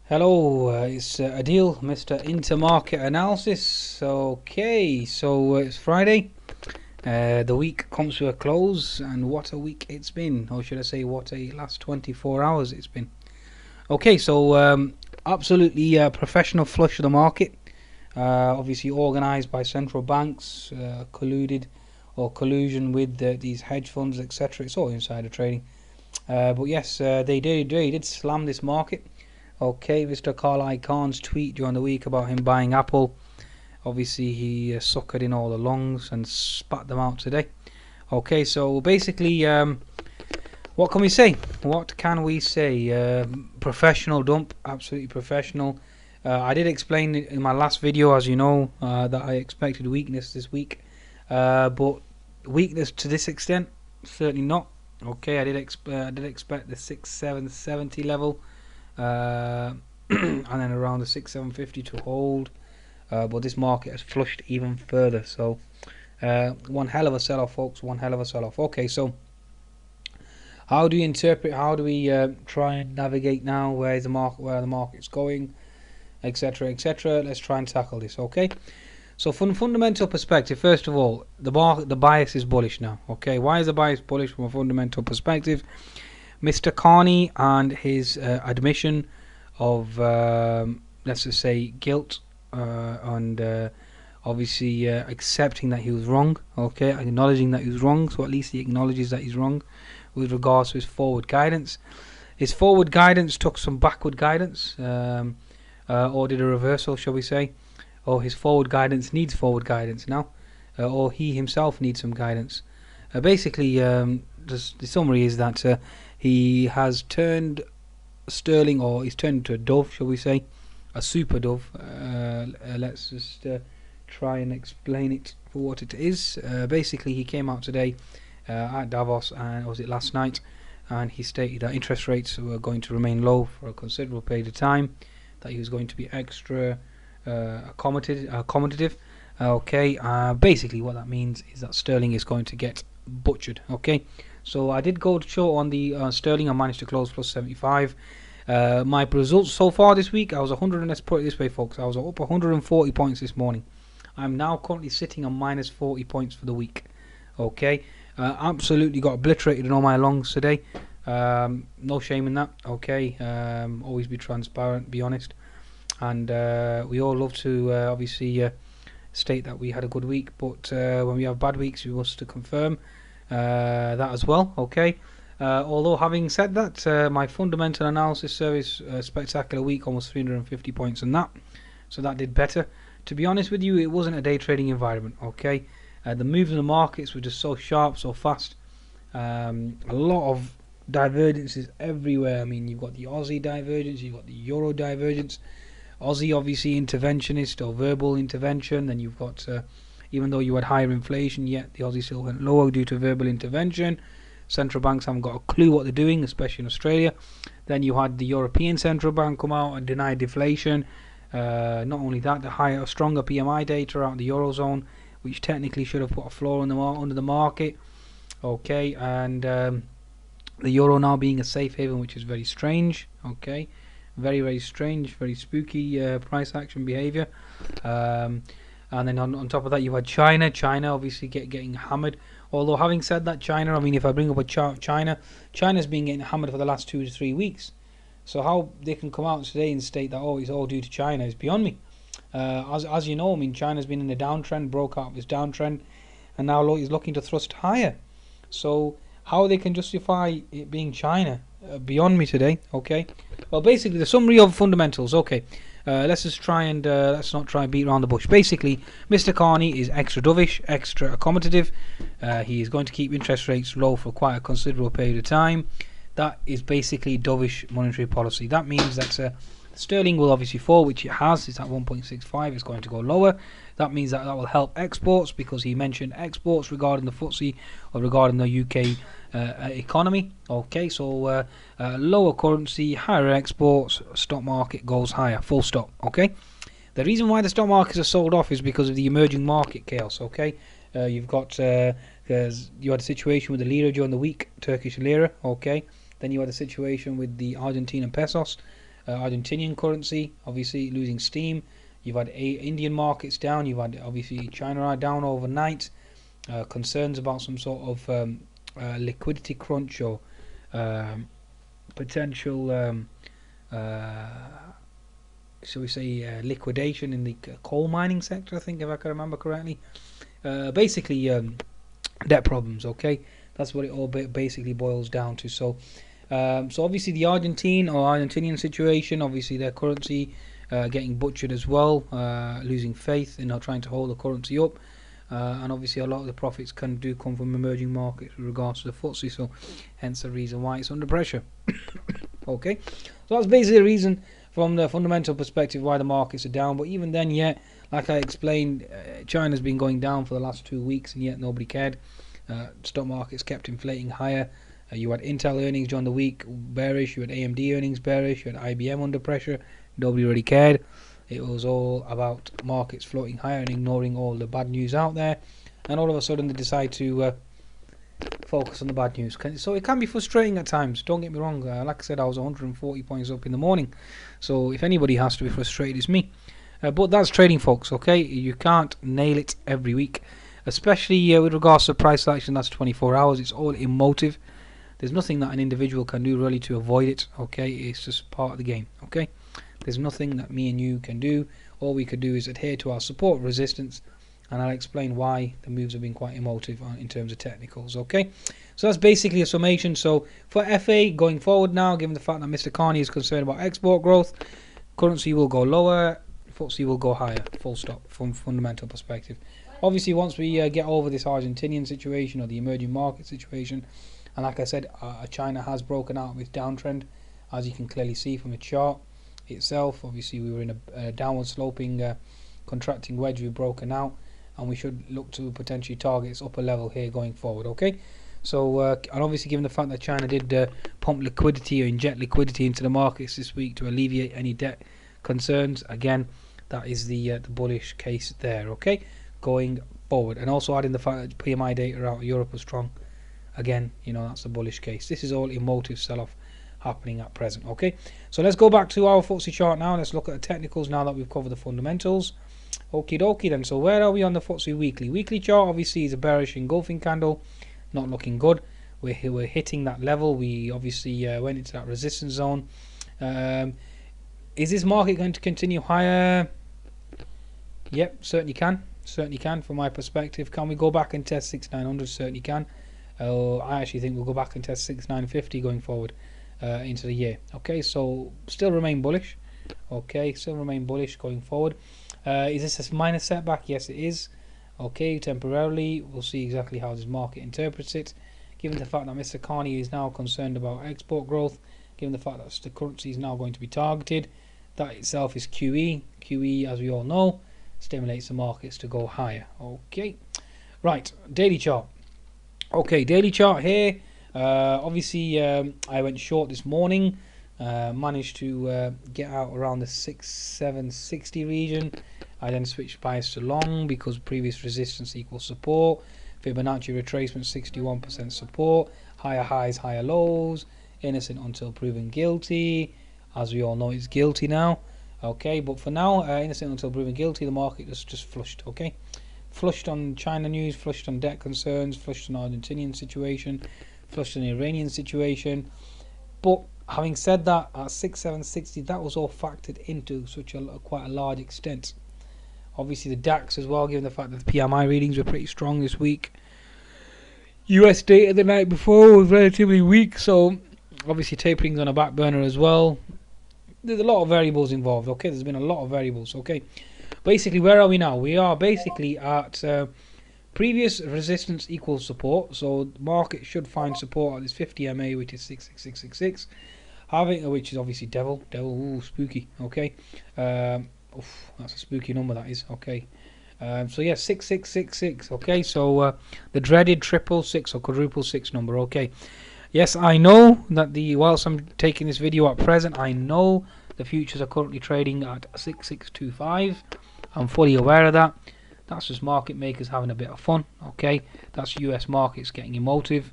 Hello, it's Adil, Mr. Intermarket Analysis. Okay, so it's Friday. The week comes to a close, and what a week it's been, or should I say, what a last 24 hours it's been. Okay, so absolutely professional flush of the market. Obviously organised by central banks, colluded or collusion with these hedge funds, etc. It's all insider trading. But yes, they did slam this market. Okay, Mr. Carl Khan's tweet during the week about him buying Apple. Obviously, he suckered in all the longs and spat them out today. Okay, so basically, what can we say? What can we say? Professional dump, absolutely professional. I did explain in my last video, as you know, that I expected weakness this week, but weakness to this extent, certainly not. Okay, I did expect the 6,770 level, and then around the 6,750 to hold. But this market has flushed even further. So one hell of a sell-off, folks. One hell of a sell-off. Okay, so how do we interpret? How do we try and navigate now? Where is the market? Where the market's going, etc., etc. Let's try and tackle this. Okay. So from fundamental perspective, first of all, the bias is bullish now. Okay, why is the bias bullish from a fundamental perspective? Mr. Carney and his admission of, let's just say, guilt and obviously accepting that he was wrong. Okay, acknowledging that he was wrong. So at least he acknowledges that he's wrong with regards to his forward guidance. His forward guidance took some backward guidance, or did a reversal, shall we say? Or his forward guidance needs forward guidance now, or he himself needs some guidance. Basically, the summary is that he has turned sterling, or he's turned into a dove, shall we say, a super dove. Let's just try and explain it for what it is. Basically, he came out today at Davos, and was it last night, and he stated that interest rates were going to remain low for a considerable period of time, that he was going to be extra accommodative. Okay, basically what that means is that sterling is going to get butchered. Okay, so I did go short on the sterling. I managed to close plus 75. My results so far this week, I was 100. Let's put it this way, folks. I was up 140 points this morning. I'm now currently sitting on minus 40 points for the week. Okay, absolutely got obliterated in all my longs today. No shame in that. Okay, always be transparent, be honest. And we all love to obviously state that we had a good week, but when we have bad weeks, we must to confirm that as well. Okay. Although having said that, my fundamental analysis service, spectacular week, almost 350 points on that, so that did better. To be honest with you, it wasn't a day trading environment. Okay, the moves in the markets were just so sharp, so fast. A lot of divergences everywhere. I mean, you've got the Aussie divergence, you've got the Euro divergence. Aussie obviously interventionist or verbal intervention. Then you've got, even though you had higher inflation, yet the Aussie still went lower due to verbal intervention. Central banks haven't got a clue what they're doing, especially in Australia. Then you had the European Central Bank come out and deny deflation. Not only that, the higher, stronger PMI data out in the Eurozone, which technically should have put a floor on under the market. Okay, and the Euro now being a safe haven, which is very strange. Okay. Very, very strange, very spooky price action behavior. And then on top of that, you had China. China obviously getting hammered. Although having said that, China, I mean, if I bring up a chart of China's been getting hammered for the last 2 to 3 weeks. So how they can come out today and state that, oh, it's all due to China is beyond me. As you know, I mean, China's been in a downtrend, broke out of this downtrend, and now is looking to thrust higher. So how they can justify it being China, beyond me today. Okay, well, basically the summary of fundamentals. Okay, let's just try and let's not try and beat around the bush. Basically, Mr. Carney is extra dovish, extra accommodative. He is going to keep interest rates low for quite a considerable period of time. That is basically dovish monetary policy. That means that sterling will obviously fall, which it has. It's at 1.65. It's going to go lower. That means that will help exports, because he mentioned exports regarding the FTSE or regarding the UK economy. Okay, so lower currency, higher exports, stock market goes higher, full stop. Okay, the reason why the stock markets are sold off is because of the emerging market chaos. Okay, you've got you had a situation with the lira during the week, Turkish lira. Okay, then you had a situation with the Argentinian pesos. Argentinian currency obviously losing steam. You've had Indian markets down. You've had obviously China down overnight. Concerns about some sort of liquidity crunch or potential, shall we say, liquidation in the coal mining sector, I think, if I can remember correctly. Basically, debt problems. Okay, that's what it all basically boils down to. So obviously the Argentinian situation, obviously their currency getting butchered as well, losing faith in trying to hold the currency up. And obviously a lot of the profits come from emerging markets with regards to the FTSE, so hence the reason why it's under pressure. Okay, so that's basically the reason from the fundamental perspective why the markets are down. But even then, yet, like I explained, China's been going down for the last 2 weeks, and yet nobody cared. Stock markets kept inflating higher. You had Intel earnings during the week bearish, you had AMD earnings bearish, you had IBM under pressure. Nobody really cared. It was all about markets floating higher and ignoring all the bad news out there, and all of a sudden they decide to focus on the bad news. So it can be frustrating at times, don't get me wrong. Like I said, I was 140 points up in the morning, so if anybody has to be frustrated, it's me. But that's trading, folks. Okay, you can't nail it every week, especially with regards to price action. That's 24 hours. It's all emotive. There's nothing that an individual can do really to avoid it. Okay, it's just part of the game. Okay, there's nothing that me and you can do. All we could do is adhere to our support resistance, and I'll explain why the moves have been quite emotive in terms of technicals. Okay, so that's basically a summation. So for FA going forward now, given the fact that Mr. Carney is concerned about export growth, currency will go lower, FTSE will go higher, full stop, from fundamental perspective. Obviously, once we get over this Argentinian situation or the emerging market situation, and like I said, China has broken out of its downtrend, as you can clearly see from the chart itself. Obviously, we were in a downward sloping contracting wedge. We've broken out, and we should look to potentially target its upper level here going forward. Okay, so and obviously, given the fact that China did pump liquidity or inject liquidity into the markets this week to alleviate any debt concerns, again, that is the bullish case there. Okay, going forward, and also adding the fact that PMI data out of Europe was strong. Again, that's the bullish case. This is all emotive sell-off happening at present. Okay, so let's go back to our FTSE chart now. Let's look at the technicals now that we've covered the fundamentals. Okie dokie then. So where are we on the FTSE weekly? Weekly chart obviously is a bearish engulfing candle, not looking good. We're hitting that level. We obviously went into that resistance zone. Is this market going to continue higher? Yep, certainly can. Certainly can from my perspective. Can we go back and test 6900? Certainly can. I actually think we'll go back and test 6950 going forward into the year. Okay, so still remain bullish. Okay, still remain bullish going forward. Is this a minor setback? Yes, it is. Okay, temporarily. We'll see exactly how this market interprets it. Given the fact that Mr. Carney is now concerned about export growth, given the fact that the currency is now going to be targeted, that itself is QE. QE, as we all know, stimulates the markets to go higher. Okay, right, daily chart. Okay, daily chart here. Obviously, I went short this morning. Managed to get out around the 6760 region. I then switched bias to long because previous resistance equals support. Fibonacci retracement 61% support. Higher highs, higher lows. Innocent until proven guilty. As we all know, it's guilty now. Okay, but for now, innocent until proven guilty. The market just flushed. Okay, flushed on China news, flushed on debt concerns, flushed on Argentinian situation, flushed on the Iranian situation. But having said that, at 6760, that was all factored into such quite a large extent. Obviously, the DAX as well, given the fact that the PMI readings were pretty strong this week. US data the night before was relatively weak, so obviously tapering's on a back burner as well. There's a lot of variables involved. Okay, there's been a lot of variables. Okay, basically, where are we now? We are basically at previous resistance equals support, so the market should find support at this 50 MA, which is 66666, having which is obviously devil, ooh, spooky. Okay, that's a spooky number, that is. Okay, so yeah, 6666. Okay, so the dreaded triple six or quadruple six number. Okay, yes, I know that whilst I'm taking this video at present, I know the futures are currently trading at 6625. I'm fully aware of that. That's just market makers having a bit of fun. Okay, that's US markets getting emotive.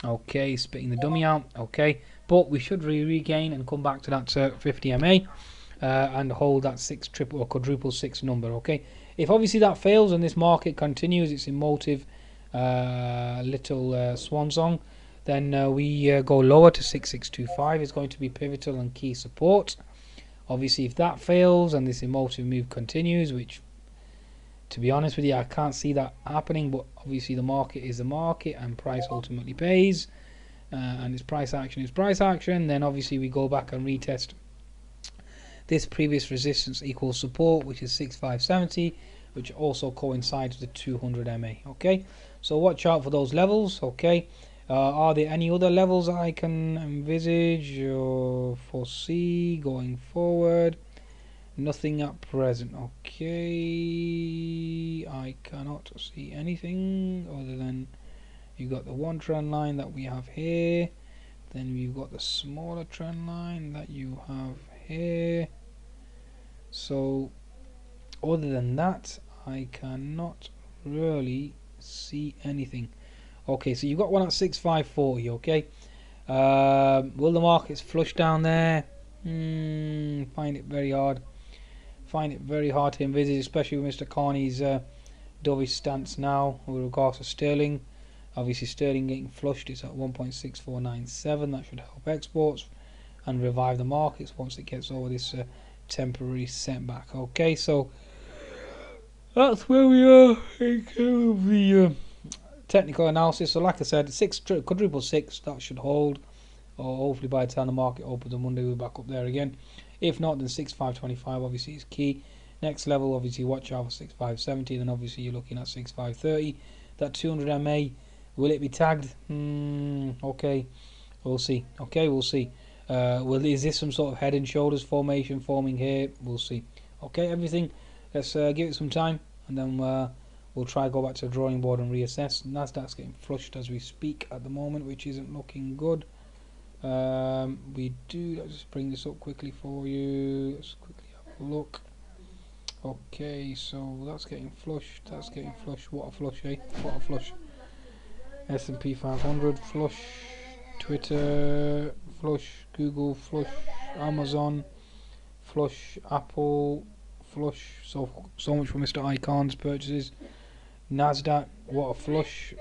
Okay, spitting the dummy out. Okay, but we should regain and come back to that 50 MA and hold that six triple or quadruple six number. Okay, if obviously that fails and this market continues its emotive little swan song, then we go lower to 6625. Is going to be pivotal and key support. Obviously, if that fails and this emotive move continues, which to be honest with you, I can't see that happening, but obviously the market is the market and price ultimately pays, and it's price action is price action. Then obviously we go back and retest this previous resistance equals support, which is 6570, which also coincides with the 200 MA. Okay, so watch out for those levels. Okay, are there any other levels I can envisage or foresee going forward? Nothing at present. Okay, I cannot see anything other than you got the one trend line that we have here, then we've got the smaller trend line that you have here. So other than that, I cannot really see anything. Okay, so you've got one at 6540. Okay, will the markets flush down there? Find it very hard. Find it very hard to envisage, especially with Mr. Carney's dovish stance now with regards to sterling. Obviously, sterling getting flushed. It's at 1.6497. That should help exports and revive the markets once it gets over this temporary setback. Okay, so that's where we are in the technical analysis. So, like I said, quadruple six that should hold. Or hopefully by the time the market opens on Monday, we're back up there again. If not, then 6525 obviously is key. Next level, obviously watch out for 6570. Then obviously you're looking at 6530. That 200 MA, will it be tagged? Okay, we'll see. Okay, we'll see. Is this some sort of head and shoulders formation forming here? We'll see. Okay, everything. Let's give it some time, and then we'll try go back to the drawing board and reassess. Nasdaq's getting flushed as we speak at the moment, which isn't looking good. Let's just bring this up quickly for you. Let's quickly have a look. Okay, so that's getting flushed. That's getting flushed. What a flush, eh? What a flush. S&P 500 flush. Twitter flush. Google flush. Amazon flush. Apple flush. So much for Mr. Icon's purchases. Nasdaq, what a flush.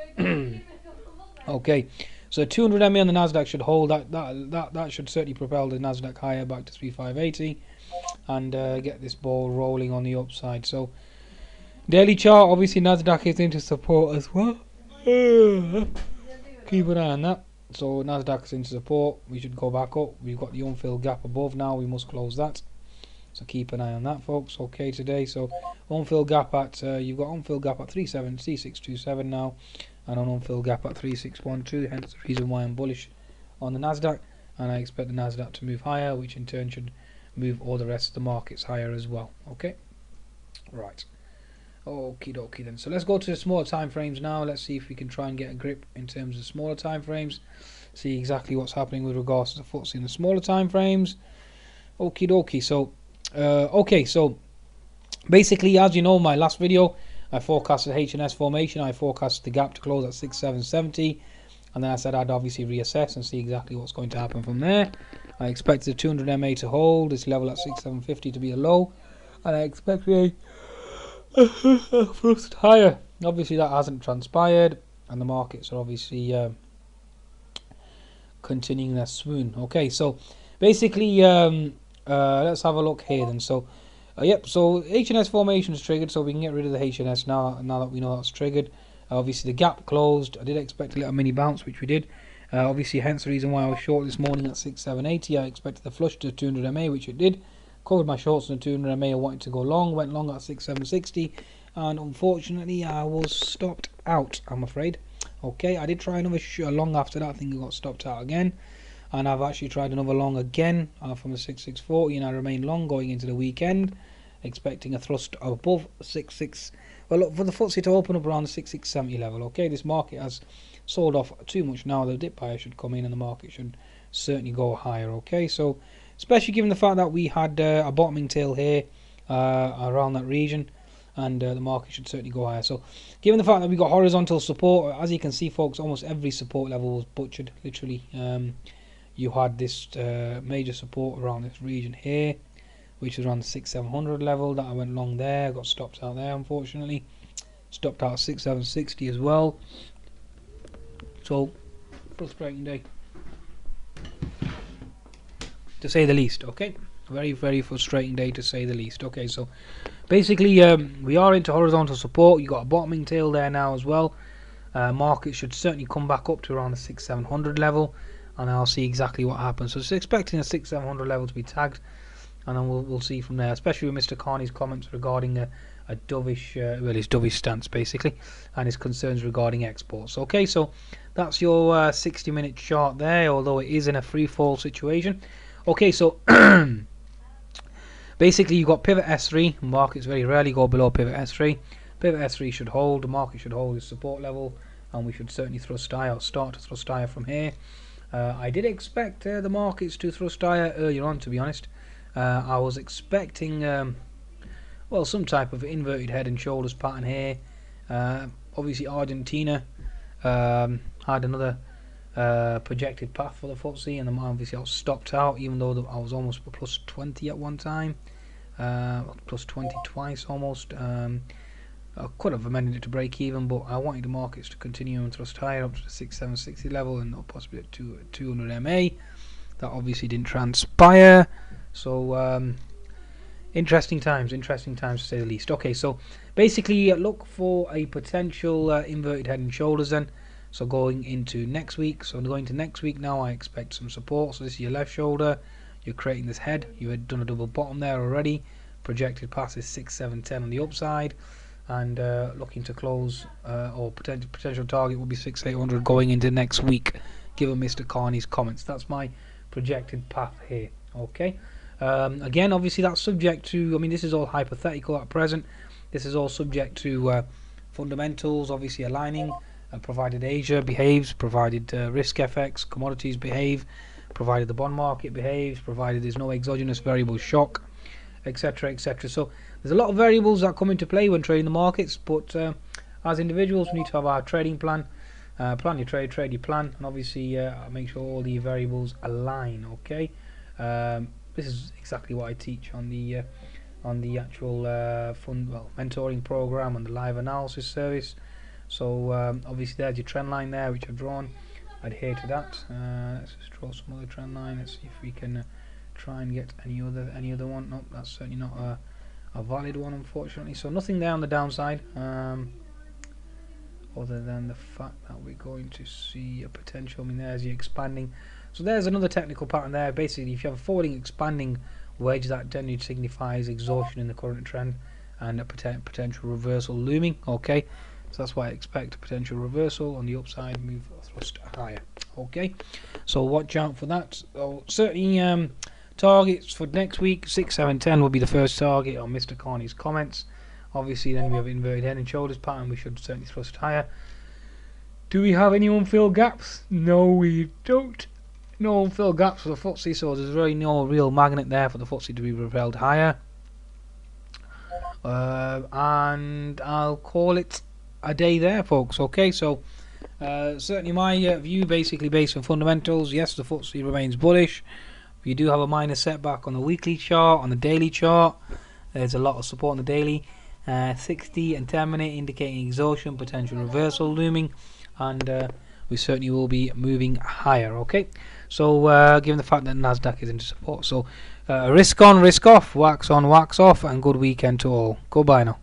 Okay. So 200 MA on the Nasdaq should hold. That should certainly propel the Nasdaq higher back to 3580 and get this ball rolling on the upside. So daily chart, obviously Nasdaq is into support as well. Keep an eye on that. So Nasdaq is into support. We should go back up. We've got the unfilled gap above now. We must close that. So keep an eye on that, folks. Okay, today. So unfilled gap at you've got unfilled gap at 3627 now. And an unfilled gap at 3612, hence the reason why I'm bullish on the Nasdaq, and I expect the Nasdaq to move higher, which in turn should move all the rest of the markets higher as well. Okay, right, okie dokie then. So let's go to the smaller time frames now. Let's see if we can try and get a grip in terms of smaller time frames, see exactly what's happening with regards to the FTSE in the smaller time frames. Okie dokie. So okay, so basically, as you know, my last video I forecasted H&S formation. I forecasted the gap to close at 6770, and then I said I'd obviously reassess and see exactly what's going to happen from there. I expected the 200 MA to hold this level at 6750 to be a low, and I expect a thrust higher. Obviously that hasn't transpired, and the markets are obviously continuing their swoon. Okay, so basically let's have a look here then. So yep, so H&S formation is triggered, so we can get rid of the H&S now that we know that's triggered. Obviously the gap closed. I did expect a little mini bounce, which we did. Obviously hence the reason why I was short this morning at 6780. I expected the flush to 200 MA, which it did. Covered my shorts on the 200 MA. I wanted to go long, went long at 6760, and unfortunately I was stopped out, I'm afraid. Okay, I did try another long after that. I think I got stopped out again. And I've actually tried another long again from the 6640, and I remain long going into the weekend, expecting a thrust above 66. Well, look, for the FTSE to open up around the 6670 level. Okay, this market has sold off too much now. The dip buyer should come in, and the market should certainly go higher. Okay, so especially given the fact that we had a bottoming tail here around that region, and the market should certainly go higher. So given the fact that we got horizontal support, as you can see folks, almost every support level was butchered, literally. You had this major support around this region here, which is around the 6,700 level that I went long there, got stopped out there unfortunately, stopped out at 6,760 as well. So frustrating day, to say the least. Okay, very frustrating day to say the least. Okay, so basically we are into horizontal support. You got a bottoming tail there now as well. Market should certainly come back up to around the 6,700 level, and I'll see exactly what happens. So it's expecting a 6,700 level to be tagged, and then we'll see from there, especially with Mr. Carney's comments regarding a dovish, well, his dovish stance basically, and his concerns regarding exports. Okay, so that's your 60-minute chart there, although it is in a free fall situation. Okay, so basically you've got pivot S3. Markets very rarely go below pivot S3. Pivot S3 should hold, the market should hold its support level, and we should certainly thrust higher, start to thrust higher from here. I did expect the markets to thrust higher earlier on, to be honest. I was expecting well, some type of inverted head and shoulders pattern here. Obviously Argentina had another projected path for the FTSE, and obviously I was stopped out, even though I was almost plus 20 at one time, plus 20 twice almost. I could have amended it to break even, but I wanted the markets to continue and thrust higher up to the 6,760 level, and possibly at 200 MA. That obviously didn't transpire. So interesting times to say the least. Okay, so basically look for a potential inverted head and shoulders then. So going into next week. So going to next week now, I expect some support. So this is your left shoulder. You're creating this head. You had done a double bottom there already. Projected past is 6,710 on the upside, and looking to close or potential target will be 6,800 going into next week, given Mr. Carney's comments. That's my projected path here. Okay. Again, obviously that's subject to, I mean, this is all hypothetical at present. This is all subject to fundamentals obviously aligning, provided Asia behaves, provided risk FX commodities behave, provided the bond market behaves, provided there's no exogenous variable shock, etc, etc. So there's a lot of variables that come into play when trading the markets, but as individuals we need to have our trading plan. Plan your trade, trade your plan, and obviously make sure all the variables align. Okay. This is exactly what I teach on the actual mentoring program and the live analysis service. So obviously there's your trend line there, which I've drawn. Adhere to that. Let's just draw some other trend line. Let's see if we can try and get any other one. Nope, that's certainly not a valid one, unfortunately. So nothing there on the downside, other than the fact that we're going to see a potential. I mean, there's the expanding. So there's another technical pattern there. Basically, if you have a falling expanding wedge, that generally signifies exhaustion in the current trend and a potential reversal looming. Okay, so that's why I expect a potential reversal on the upside, move thrust higher. Okay, so watch out for that. So certainly targets for next week, 6, 7, 10 will be the first target on Mr. Carney's comments. Obviously then we have inverted head and shoulders pattern. We should certainly thrust higher. Do we have any unfilled gaps? No, we don't. No unfilled gaps for the FTSE, so there's really no real magnet there for the FTSE to be propelled higher. And I'll call it a day there, folks. Okay, so certainly my view, basically based on fundamentals, yes, the FTSE remains bullish. You do have a minor setback on the weekly chart, on the daily chart. There's a lot of support on the daily. 60 and 10 minute indicating exhaustion, potential reversal looming, and we certainly will be moving higher. Okay, so given the fact that Nasdaq is into support, so risk on, risk off, wax on, wax off, and good weekend to all. Goodbye now.